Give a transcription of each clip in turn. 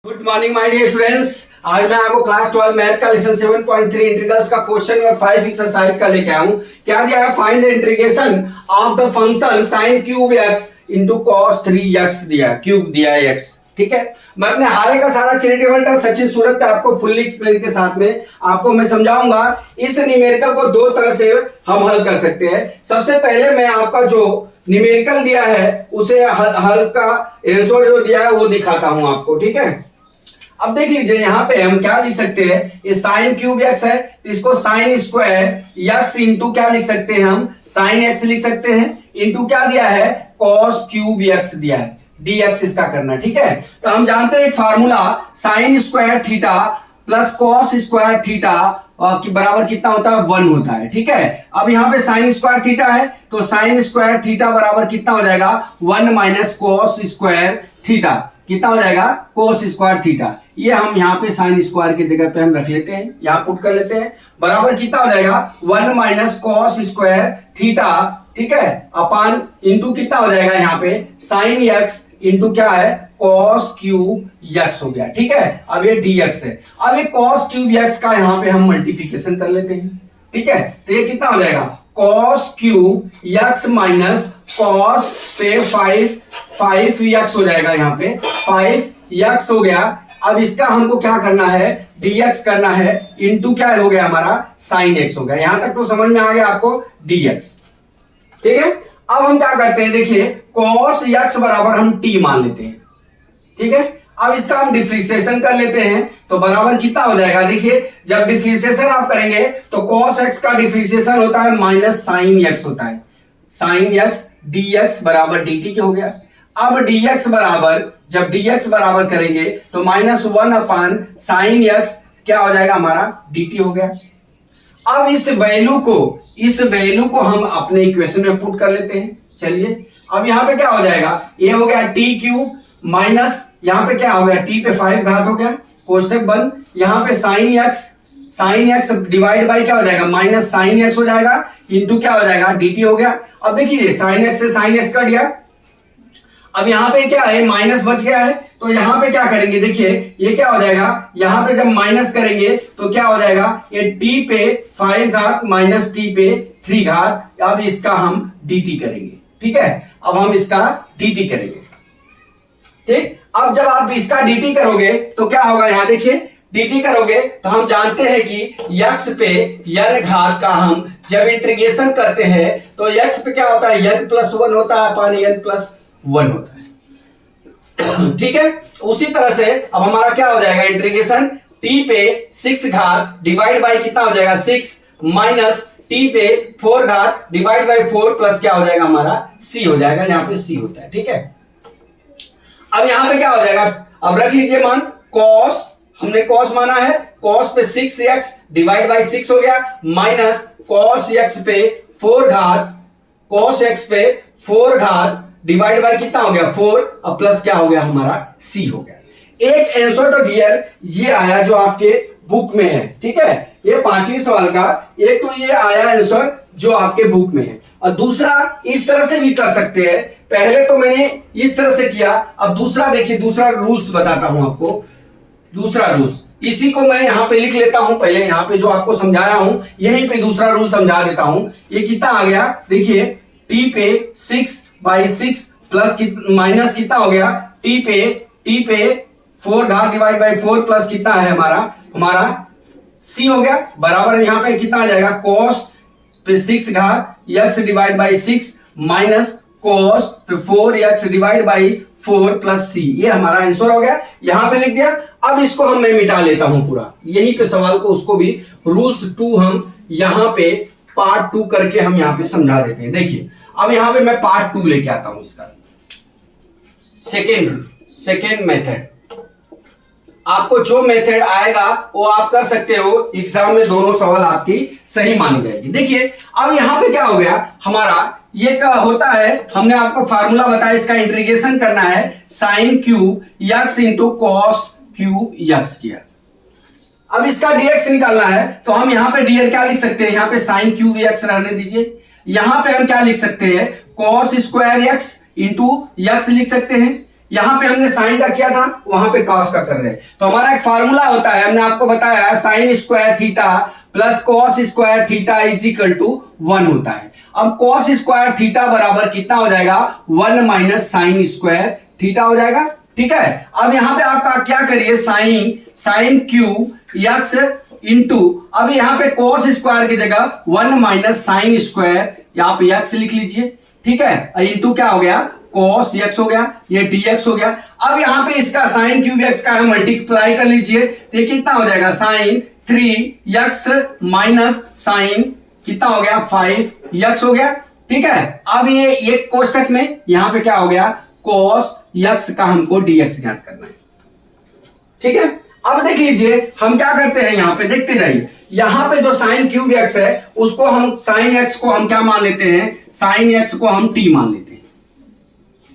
Good morning my dear students. आज मैं आपको क्लास 12 मैथ का लेसन 7.3 इंटीग्रल्स का क्वेश्चन नंबर 5 एक्सरसाइज का लेके आया हूं। क्या दिया है? Find the integration of the function sin cube x into cos 3x दिया है, क्यूब दिया है x। ठीक है, मैं अपने हारे का सारा चैरिटेबल ट्रस्ट सचिन सूरत पे आपको फुल्ली एक्सप्लेन के साथ में आपको मैं समझाऊंगा। इस न्यूमेरिकल को दो तरह से हम हल कर सकते हैं। सबसे पहले मैं आपका जो न्यूमेरिकल दिया है उसे हल का आंसर जो दिया है वो दिखाता हूं आपको। ठीक है, अब देख लीजिए यहाँ पे हम क्या लिख सकते हैं, ये साइन क्यूब एक्स है, इसको साइन स्क्वायर एक्स इंटू क्या लिख सकते हैं, हम साइन एक्स लिख सकते हैं, इंटू क्या दिया है, कॉस क्यूब एक्स दिया है, dx इसका करना। ठीक है, तो हम जानते हैं एक formula sign square theta plus cos square theta की बराबर कितना होता है, 1 होता है। ठीक है, अब यहाँ पे साइन स्क्वायर थीटा है तो साइन स्क्वायर थीटा बराबर कितना हो जाएगा, 1 माइनस कॉस स्क्वायर थीटा कितना हो जाएगा, कोस स्क्वायर थीटा। ये हम यहाँ पे साइन स्क्वायर की जगह पे हम रख लेते हैं, यहाँ पुट कर लेते हैं, बराबर कितना हो जाएगा 1 माइनस कॉस स्क्वायर थीटा। ठीक है, अपान इंटू कितना हो जाएगा यहाँ पे साइन एक्स इंटू क्या है, कॉस क्यूब एक्स हो गया। ठीक है, अब ये dx है। अब ये कॉस क्यूब एक्स का यहाँ पे हम मल्टीप्लिकेशन कर लेते हैं। ठीक है, तो ये कितना हो जाएगा, cos cube x minus cos पे 5 एक्स हो जाएगा, यहाँ पे 5 एक्स हो गया। अब इसका हमको क्या करना है, dx करना है, इंटू क्या हो गया हमारा साइन एक्स हो गया। यहां तक तो समझ में आ गया आपको dx। ठीक है, अब हम क्या करते हैं, देखिए cos x बराबर हम t मान लेते हैं। ठीक है, अब इसका हम डिफरेंशिएशन कर लेते हैं तो बराबर कितना हो जाएगा, देखिए जब डिफरेंशिएशन आप करेंगे तो cos x का डिफरेंशिएशन होता है माइनस साइन x होता है, साइन x dx बराबर dt के हो गया। अब dx बराबर जब dx बराबर करेंगे तो -1 अपान साइन x क्या हो जाएगा हमारा dt हो गया। अब इस वैल्यू को हम अपने इक्वेशन में पुट कर लेते हैं। चलिए, अब यहां पे क्या हो जाएगा, ये हो गया t क्यूब माइनस यहां पे क्या हो गया, t पे 5 घात हो गया, कोष्टक बंद, यहां पे साइन x डिवाइड बाई क्या हो जाएगा, माइनस साइन x हो जाएगा, इंटू क्या हो जाएगा dt हो गया। अब देखिए साइन x से साइन x कट गया, अब यहां पे क्या है, माइनस बच गया है, तो यहां पे क्या करेंगे, देखिए ये क्या हो जाएगा, यहां पे जब माइनस करेंगे तो क्या हो जाएगा, ये t पे 5 घात माइनस t पे 3 घात। अब इसका हम dt करेंगे। ठीक है, अब हम इसका dt करेंगे। ठीक, अब जब आप इसका dt करोगे तो क्या होगा, यहां देखिए dt करोगे तो हम जानते हैं कि x पे n घात का हम जब इंटीग्रेशन करते हैं तो x पे क्या होता है, n+1 होता है अपान n+1 होता है। ठीक है, उसी तरह से अब हमारा क्या हो जाएगा, इंटीग्रेशन t पे 6 घात डिवाइड बाई कितना हो जाएगा 6 माइनस t पे 4 घात डिवाइड बाई 4 प्लस क्या हो जाएगा हमारा c हो जाएगा, यहां पे c होता है। ठीक है, अब यहां पे क्या हो जाएगा, अब रख लीजिए मान cos, हमने cos माना है, cos पे 6x डिवाइड बाई 6 हो गया, माइनस cos x पे 4 घात, cos x पे 4 घात डिवाइड बाय कितना हो गया 4, अब प्लस क्या हो गया हमारा c हो गया। एक आंसर तो डियर ये आया जो आपके बुक में है। ठीक है, ये 5वीं सवाल का एक तो ये आया आंसर जो आपके बुक में है, और दूसरा इस तरह से भी कर सकते हैं। पहले तो मैंने इस तरह से किया, अब दूसरा देखिए, दूसरा रूल्स बताता हूं आपको। दूसरा रूल्स इसी को मैं यहां पे लिख लेता हूं, पहले यहां पे जो आपको समझाया हूं यहीं पे दूसरा रूल समझा देता हूं। ये कितना आ गया, देखिए t पे 6/6 प्लस माइनस कितना हो गया, t पे 4 घात डिवाइड बाई 4 प्लस कितना है हमारा c हो गया, बराबर यहां पे कितना आ जाएगा, cos पे 6 घात x divide by 6 minus cos पे 4x divide by 4 plus c, ये हमारा आंसर हो गया, यहां पे लिख दिया। अब इसको हम मैं मिटा लेता हूं पूरा, यहीं पे सवाल को उसको भी रूल्स 2 हम यहां पे पार्ट 2 करके हम यहां पे समझा देते हैं। देखिए अब यहां पे मैं पार्ट 2 लेके आता हूं, इसका सेकेंड मेथड। आपको जो मेथड आएगा वो आप कर सकते हो, एग्जाम में दोनों सवाल आपकी सही मानी जाएगी। देखिए अब यहां पे क्या हो गया हमारा, ये क्या होता है, हमने आपको फार्मूला बताया, इसका इंटीग्रेशन करना है sine cube x into cos cube x किया। अब इसका dx निकालना है तो हम यहां पे dr क्या लिख सकते हैं, यहां पे साइन क्यूब x रहने दीजिए, यहां पे हम क्या लिख सकते हैं, cos square x into x लिख सकते हैं, यहां पे हमने साइन का किया था, वहां पे कॉस का कर रहे हैं। तो हमारा एक फार्मूला होता है, हमने आपको बताया sine square theta plus cos square theta is equal to 1 होता है। अब कॉस स्क्वायर थीटा बराबर कितना हो जाएगा, 1 माइनस साइन स्क्वायर थीटा हो जाएगा। ठीक है, अब यहां पे आपका क्या करिए, साइन क्यू एक्स इंटू, अब यहां पे कॉस स्क्वायर की जगह 1 माइनस साइन स्क्वायर, यहां पे एक्स लिख लीजिए। ठीक है, इंटू क्या हो गया, कॉस एक्स हो गया, ये dx हो गया। अब यहां पे इसका साइन क्यूब एक्स का मल्टीप्लाई कर लीजिए, तो ये कितना हो जाएगा, साइन 3x माइनस साइन कितना हो गया, 5x हो गया। ठीक है, अब ये एक कोष्टक में यहां पे क्या हो गया, कॉस x का हमको dx ज्ञात करना है। ठीक है, अब देख लीजिए हम क्या करते हैं, यहां पे देखते जाइए, यहां पे जो साइन क्यूब एक्स है उसको हम साइन एक्स को हम क्या मान लेते हैं, साइन एक्स को हम टी मान लेते हैं,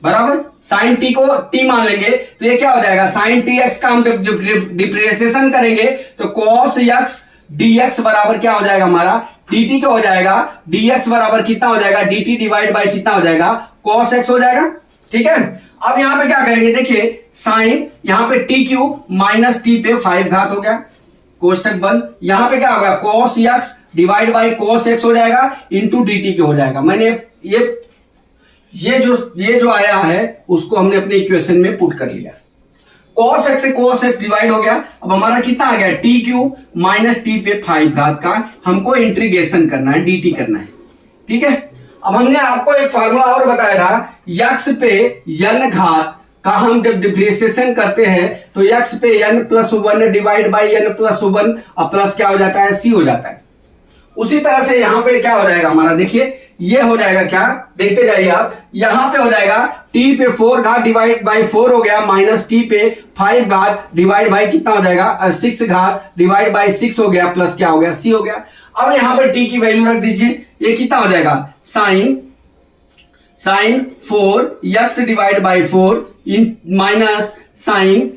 बराबर। साइन टी को टी मान लेंगे तो ये क्या हो जाएगा, साइन टी एक्स का हम डिप्रिसिएशन करेंगे तो कॉस एक्स डीएक्स बराबर क्या हो जाएगा हमारा, dt क्या हो जाएगा, dx बराबर कितना हो जाएगा, dt डिवाइड बाय कितना हो जाएगा, cos x हो जाएगा। ठीक है, अब यहां पे क्या करेंगे, देखिए साइन यहां पे टी क्यूब माइनस टी पे 5 घात हो गया, कोष्टक बंद। यहां पे क्या होगा, cos x divide by cos x हो जाएगा इंटू dt के हो जाएगा। मैंने ये जो आया है उसको हमने अपने इक्वेशन में पुट कर लिया, cos x से cos x डिवाइड हो गया। अब हमारा कितना आ गया, टी क्यूब माइनस टी पे 5 घात का हमको इंटीग्रेशन करना है, dt करना है। ठीक है, अब हमने आपको एक फार्मूला और बताया था, x पे n घात का हम जब डिफरेंशिएशन करते हैं तो x पे n plus 1 divide by n plus 1 और प्लस क्या हो जाता है, c हो जाता है। उसी तरह से यहां पे क्या हो जाएगा हमारा, देखिए ये हो जाएगा क्या, देखते जाइए आप, यहां पे हो जाएगा t पे 4 घात डिवाइड बाई 4 हो गया, माइनस t पे 5 घात डिवाइड बाई कितना हो जाएगा, 6 घात डिवाइड बाई 6 हो गया, प्लस क्या हो गया, c हो गया। अब यहां पे t की वैल्यू रख दीजिए, ये कितना हो जाएगा, sine 4x divide by 4 in minus sine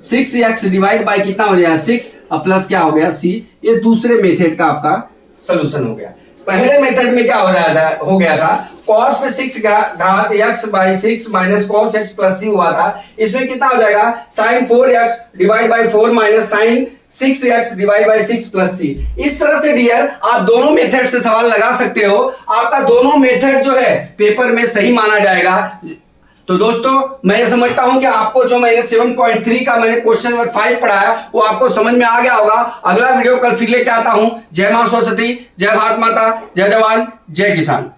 6x divide by कितना हो जाएगा, 6 और प्लस क्या हो गया, c। ये दूसरे मेथड का आपका सोल्यूशन हो गया। पहले मेथड में क्या हो गया था, cos पे 6 घात x by 6 minus cos x plus c हुआ था। इसमें कितना हो जाएगा, sine 4x divide by 4 minus sine 6x divide by 6 plus c। इस तरह से डियर आप दोनों मेथड से सवाल लगा सकते हो, आपका दोनों मेथड जो है पेपर में सही माना जाएगा। तो दोस्तों मैं ये समझता हूं कि आपको जो मैंने 7.3 का मैंने क्वेश्चन नंबर 5 पढ़ाया वो आपको समझ में आ गया होगा। अगला वीडियो कल फिर लेके आता हूं। जय मां सरस्वती, जय भारत माता, जय जवान, जय किसान।